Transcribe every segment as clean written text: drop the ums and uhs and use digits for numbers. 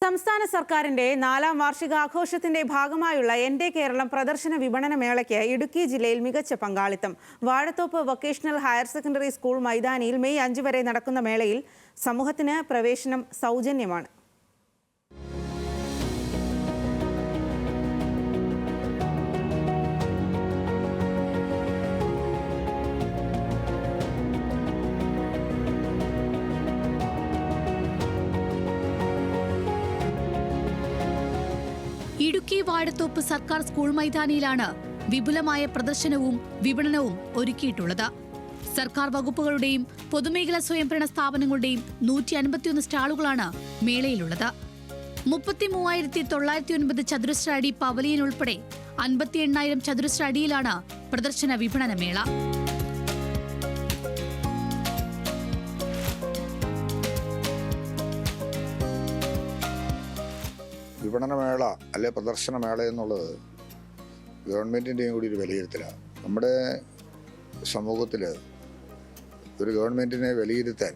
സംസ്ഥാന സർക്കാരിന്റെ 4ാം വാർഷികാഘോഷത്തിന്റെ ഭാഗമായുള്ള എന്റെ കേരളം പ്രദർശന വിപണന മേളയ്ക്ക് ഇടുക്കി ജില്ലയിൽ മികച്ച പങ്കാളിത്തം. Vazhathope vocational higher secondary school മൈതാനിയിൽ മെയ് 5 വരെ നടക്കുന്ന മേളയിൽ സമൂഹത്തിന് പ്രവേശനം സൗജന്യമാണ്. ഇടുക്കി വാഴത്തോപ്പ് സർക്കാർ സ്കൂൾ മൈതാനിയിലാണ് വിപുലമായ പ്രദർശനവും വിപണനവും ഒരുക്കിയിട്ടുള്ളത്. സർക്കാർ വകുപ്പുകളുടെയും പൊതുമേഖലാ സ്വയംഭരണ സ്ഥാപനങ്ങളുടെയും 151 സ്റ്റാളുകളാണ് മേളയിലുള്ളത്. 33,909 ചതുരശ്ര അടി പവലിയൻ ഉൾപ്പെടെ 58,000 ചതുരശ്ര അടിയിലാണ് പ്രദർശന വിപണന മേള. വിപണനമേള അല്ലെ പ്രദർശനമേള എന്നുള്ളത് ഗവൺമെൻറ്റിൻ്റെയും കൂടി ഒരു വിലയിരുത്തലാണ്. നമ്മുടെ സമൂഹത്തിൽ ഒരു ഗവൺമെൻറ്റിനെ വിലയിരുത്താൻ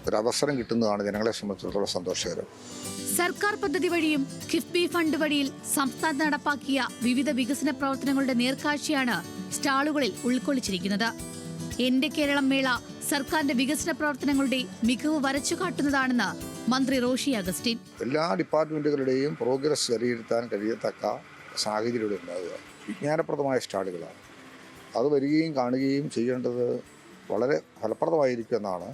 ഒരവസരം കിട്ടുന്നതാണ് ജനങ്ങളെ സംബന്ധിച്ചിടത്തോളം സന്തോഷകരം. സർക്കാർ പദ്ധതി വഴിയും കിഫ്ബി ഫണ്ട് വഴിയിൽ സംസ്ഥാനത്ത് നടപ്പാക്കിയ വിവിധ വികസന പ്രവർത്തനങ്ങളുടെ നേർക്കാഴ്ചയാണ് സ്റ്റാളുകളിൽ ഉൾക്കൊള്ളിച്ചിരിക്കുന്നത്. എന്റെ കേരളം മേള സർക്കാരിന്റെ വികസന പ്രവർത്തനങ്ങളുടെ മികവ് വരച്ചുകാട്ടുന്നതാണെന്ന് മന്ത്രി റോഷി അഗസ്റ്റിൻ. എല്ലാ ഡിപ്പാർട്ട്മെൻറ്റുകളുടെയും പ്രോഗ്രസ് വിലയിരുത്താൻ കഴിയത്തക്ക സാഹചര്യം ഉണ്ടാകുക വിജ്ഞാനപ്രദമായ സ്റ്റാളുകളാണ്. അത് വരികയും കാണുകയും ചെയ്യേണ്ടത് വളരെ ഫലപ്രദമായിരിക്കും എന്നാണ്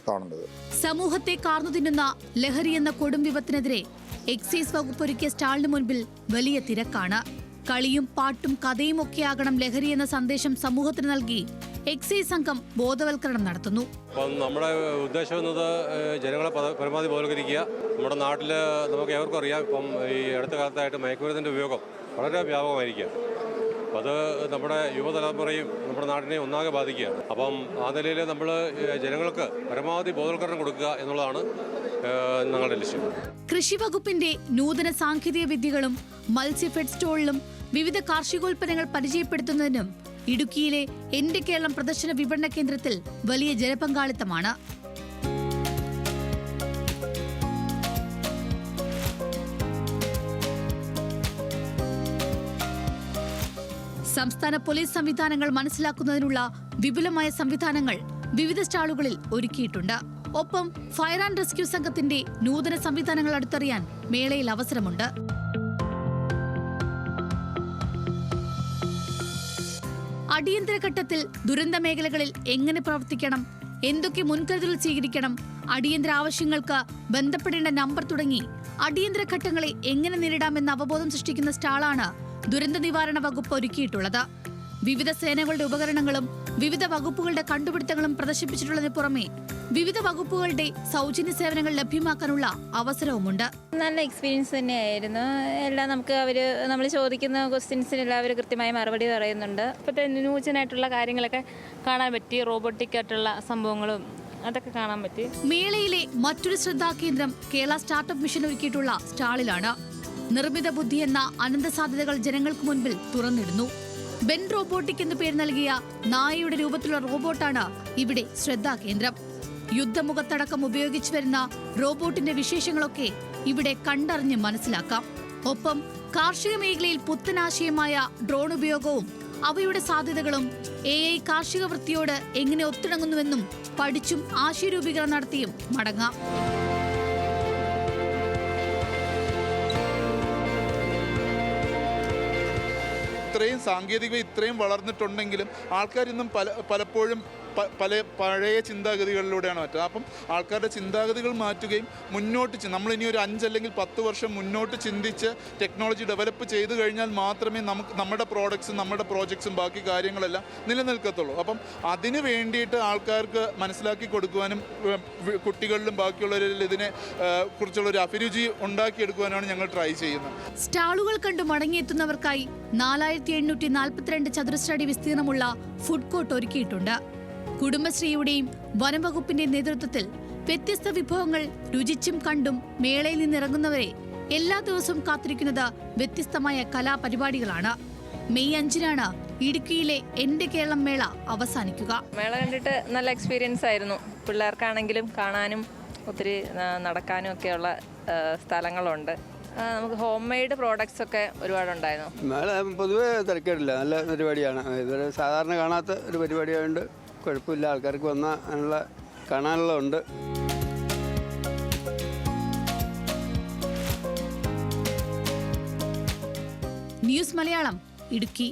കാണുന്നത്. സമൂഹത്തെ കാർന്നു തിന്നുന്ന ലഹരി എന്ന കൊടും വിപത്തിനെതിരെ എക്സൈസ് വകുപ്പ് ഒരുക്കിയ സ്റ്റാളിന് മുൻപിൽ വലിയ തിരക്കാണ്. കളിയും പാട്ടും കഥയും ഒക്കെയാകണം ലഹരി എന്ന സന്ദേശം സമൂഹത്തിന് നൽകി എക്സൈസ് സംഘം ബോധവൽക്കരണം നടത്തുന്നു. അപ്പം നമ്മുടെ ഉദ്ദേശം എന്നത് ജനങ്ങളെ പരമാവധി ബോധവൽക്കരിക്കുക. നമ്മുടെ നാട്ടിൽ നമുക്ക് എവർക്കും അറിയാം, ഇപ്പം ഈ അടുത്ത കാലത്തായിട്ട് മയക്കുമരുന്നിൻ്റെ ഉപയോഗം വളരെ വ്യാപകമായിരിക്കുക. അപ്പം അത് നമ്മുടെ യുവതലമുറയും നമ്മുടെ നാടിനെയും ഒന്നാകെ ബാധിക്കുകയാണ്. അപ്പം ആ നിലയിൽ നമ്മൾ ജനങ്ങൾക്ക് പരമാവധി ബോധവൽക്കരണം കൊടുക്കുക എന്നുള്ളതാണ് ഞങ്ങളുടെ ലക്ഷ്യം. കൃഷി വകുപ്പിന്റെ നൂതന സാങ്കേതിക വിദ്യകളും മത്സ്യഫെഡ് സ്റ്റോളിലും വിവിധ കാർഷികോൽപ്പന്നങ്ങൾ പരിചയപ്പെടുത്തുന്നതിനും ഇടുക്കിയിലെ എന്റെ കേരളം പ്രദർശന വിപണന കേന്ദ്രത്തിൽ വലിയ ജനപങ്കാളിത്തമാണ്. സംസ്ഥാന പോലീസ് സംവിധാനങ്ങൾ മനസ്സിലാക്കുന്നതിനുള്ള വിപുലമായ സംവിധാനങ്ങൾ വിവിധ സ്റ്റാളുകളിൽ ഒരുക്കിയിട്ടുണ്ട്. ഒപ്പം ഫയർ ആൻഡ് റെസ്ക്യൂ സംഘത്തിന്റെ നൂതന സംവിധാനങ്ങൾ അടുത്തറിയാൻ മേളയിൽ അവസരമുണ്ട്. അടിയന്തര ഘട്ടത്തിൽ ദുരന്ത മേഖലകളിൽ എങ്ങനെ പ്രവർത്തിക്കണം, എന്തൊക്കെ മുൻകരുതൽ സ്വീകരിക്കണം, അടിയന്തര ആവശ്യങ്ങൾക്ക് ബന്ധപ്പെടേണ്ട നമ്പർ തുടങ്ങി അടിയന്തര ഘട്ടങ്ങളെ എങ്ങനെ നേരിടാമെന്ന അവബോധം സൃഷ്ടിക്കുന്ന സ്റ്റാളാണ് ദുരന്ത നിവാരണ വകുപ്പ് ഒരുക്കിയിട്ടുള്ളത്. വിവിധ സേനകളുടെ ഉപകരണങ്ങളും വിവിധ വകുപ്പുകളുടെ കണ്ടുപിടുത്തങ്ങളും പ്രദർശിപ്പിച്ചിട്ടുള്ളതിന് പുറമെ വിവിധ വകുപ്പുകളുടെ സൗജന്യ സേവനങ്ങൾ ലഭ്യമാക്കാനുള്ള അവസരവുമുണ്ട്. നല്ല എക്സ്പീരിയൻസ് തന്നെയായിരുന്നു. എല്ലാം നമ്മൾ ചോദിക്കുന്ന ക്വസ്റ്റ്യൻസിനെല്ലാം അവർ കൃത്യമായി മറുപടി പറയുന്നുണ്ട്. ഇപ്പോഴത്തെ ന്യൂജനായിട്ടുള്ള കാര്യങ്ങളൊക്കെ കാണാൻ പറ്റി. റോബോട്ടിക് ആയിട്ടുള്ള സംഭവങ്ങളും അതൊക്കെ കാണാൻ പറ്റി. മേളയിലെ മറ്റൊരു ശ്രദ്ധാകേന്ദ്രം കേരള സ്റ്റാർട്ടപ്പ് മിഷൻ ഒരുക്കിയിട്ടുള്ള സ്റ്റാളിലാണ്. നിർമ്മിത ബുദ്ധി എന്ന അനന്ത സാധ്യതകൾ ജനങ്ങൾക്ക് മുൻപിൽ തുറന്നിടുന്നു. ബെൻ റോബോട്ടിക് എന്ന് പേര് നൽകിയ നായയുടെ രൂപത്തിലുള്ള റോബോട്ടാണ് ഇവിടെ ശ്രദ്ധാകേന്ദ്രം. യുദ്ധമുഖത്തടക്കം ഉപയോഗിച്ചു വരുന്ന റോബോട്ടിന്റെ വിശേഷങ്ങളൊക്കെ ഇവിടെ കണ്ടറിഞ്ഞ് മനസ്സിലാക്കാം. ഒപ്പം കാർഷിക മേഖലയിൽ പുത്തനാശയമായ ഡ്രോൺ ഉപയോഗവും അവയുടെ സാധ്യതകളും AI കാർഷിക വൃത്തിയോട് എങ്ങനെ ഒത്തിണങ്ങുന്നുവെന്നും പഠിച്ചും ആശയരൂപീകരണം നടത്തിയും മടങ്ങാം. ഇത്രയും സാങ്കേതികത ഇത്രയും വളർന്നിട്ടുണ്ടെങ്കിലും ആൾക്കാർ ഇന്നും പലപ്പോഴും പല പഴയ ചിന്താഗതികളിലൂടെയാണ് മാറ്റുക. അപ്പം ആൾക്കാരുടെ ചിന്താഗതികൾ മാറ്റുകയും മുന്നോട്ട് നമ്മളിനി ഒരു 5 അല്ലെങ്കിൽ 10 വർഷം മുന്നോട്ട് ചിന്തിച്ച് ടെക്നോളജി ഡെവലപ്പ് ചെയ്ത് കഴിഞ്ഞാൽ മാത്രമേ നമ്മുടെ പ്രോഡക്ട്സും നമ്മുടെ പ്രോജക്ട്സും ബാക്കി കാര്യങ്ങളെല്ലാം നിലനിൽക്കത്തുള്ളൂ. അപ്പം അതിന് വേണ്ടിയിട്ട് ആൾക്കാർക്ക് മനസ്സിലാക്കി കൊടുക്കുവാനും കുട്ടികളിലും ബാക്കിയുള്ളവരിൽ ഇതിനെ കുറിച്ചുള്ള ഒരു അഭിരുചി ഉണ്ടാക്കിയെടുക്കുവാനാണ് ഞങ്ങൾ ട്രൈ ചെയ്യുന്നത്. സ്റ്റാളുകൾ കണ്ടു മടങ്ങിയെത്തുന്നവർക്കായി 4,842 ചതുരശ്ര അടി വിസ്തീർണമുള്ള ഫുഡ് കോർട്ട് ഒരുക്കിയിട്ടുണ്ട്. കുടുംബശ്രീയുടെയും വനംവകുപ്പിന്റെയും നേതൃത്വത്തിൽ വ്യത്യസ്ത വിഭവങ്ങൾ രുചിച്ചും കണ്ടും മേളയിൽ നിന്നിറങ്ങുന്നവരെ എല്ലാ ദിവസവും കാത്തിരിക്കുന്നത് വ്യത്യസ്തമായ കലാപരിപാടികളാണ്. മെയ് 5-നാണ് ഇടുക്കിയിലെ എന്റെ കേരളം മേള അവസാനിക്കുക. മേള കണ്ടിട്ട് നല്ല എക്സ്പീരിയൻസ് ആയിരുന്നു. പിള്ളേർക്കാണെങ്കിലും കാണാനും ഒത്തിരി നടക്കാനും ഒക്കെയുള്ള സ്ഥലങ്ങളുണ്ട്. നമുക്ക് ഹോം മെയ്ഡ് പ്രോഡക്റ്റ്സ് ഒക്കെ ഒരുപാടുണ്ടായിരുന്നു. മേള പൊതുവേ തിരക്കേടില്ല, നല്ല പരിപാടിയാണ്. ഇതൊരു സാധാരണ കാണാത്ത ഒരു പരിപാടിയായതുകൊണ്ട് കുഴപ്പമില്ല. ആൾക്കാർക്ക് വന്നാൽ കാണാനുള്ള ഉണ്ട്. ന്യൂസ് മലയാളം, ഇടുക്കി.